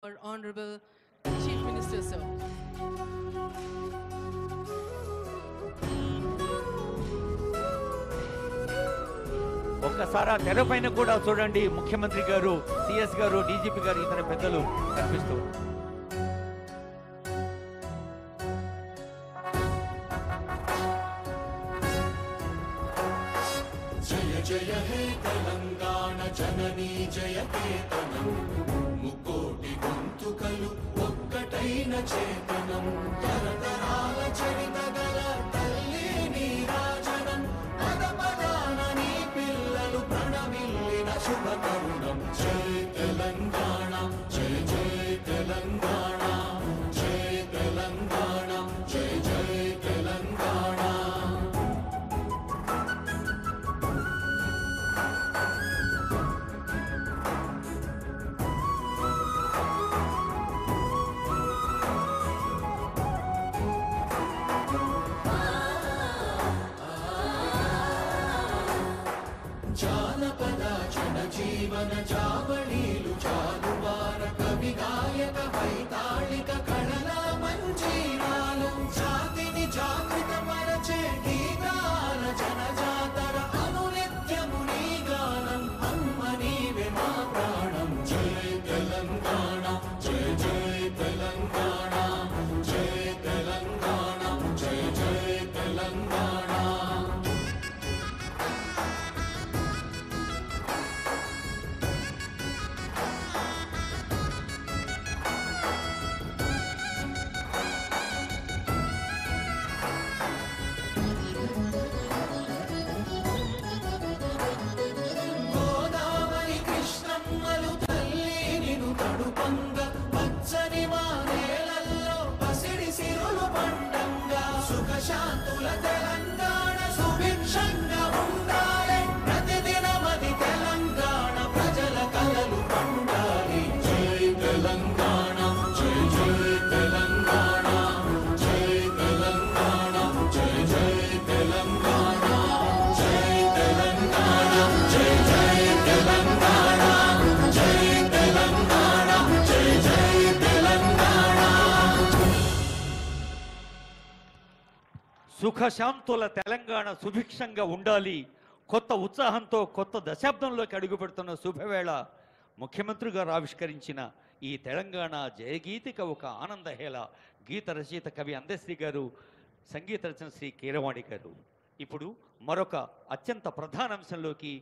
Our Honorable Chief Minister, sir. ఒక్కసారి తెరపైన కూడా చూడండి, ముఖ్యమంత్రి గారు, సిఎస్ గారు, డీజీపీ గారు, ఇతర పెద్దలు కనిపిస్తూ జయ జయ హే తెలంగాణ జననీ జయ కేతనం ముకోటి గొంతుకలు ఒక్కటైన చేతనం తరతరాల చరిత గల తల్లి నీరాజనం పద పదాన నీ పిల్లలు ప్రణమిల్లిన శుభ తరుణం జయ తెలంగాణ జయ జయ తెలంగాణ జయ తెలంగాణ జయ జయ తెలంగాణ. జానపద జనజీవన జావళీలు జాలువార కవి గాయక వైతాళిక కళల మంజీరాలు జాతిని జాగృత పరచే గీతాల జనజాతర అనునిత్యము నీ గానం అమ్మ నీవే మా ప్రాణం జయ తెలంగాణ జయ జయ తెలంగాణ జయ తెలంగాణ జయ జయ తెలంగాణ. గోదావరి కృష్ణమ్మలు తల్లి నిను తడుపంగ పచ్చని మా నేలల్లో పసిడి సిరులు పండంగా సుఖశాంతుల తెలంగాణ సుభిక్షంగా ఉండాలి ప్రతిదినమది తెలంగాణ ప్రజల కలలు పండాలి జై తెలంగాణ జై జై తెలంగాణ జై తెలంగాణ జై జై తెలంగాణ జై తెలంగాణ జై జై తెలంగాణ జై తెలంగాణ జై జై తెలంగాణ. సుఖశాంతుల తెలంగాణ సుభిక్షంగా ఉండాలి. కొత్త ఉత్సాహంతో కొత్త దశాబ్దంలోకి అడుగుపెడుతున్న శుభవేళ ముఖ్యమంత్రి గారు ఆవిష్కరించిన ఈ తెలంగాణ జయగీతిక ఒక ఆనందహేళ. గీత రచయిత కవి అందశ్రీ గారు, సంగీత రచన శ్రీ కీరవాణి గారు. ఇప్పుడు మరొక అత్యంత ప్రధాన అంశంలోకి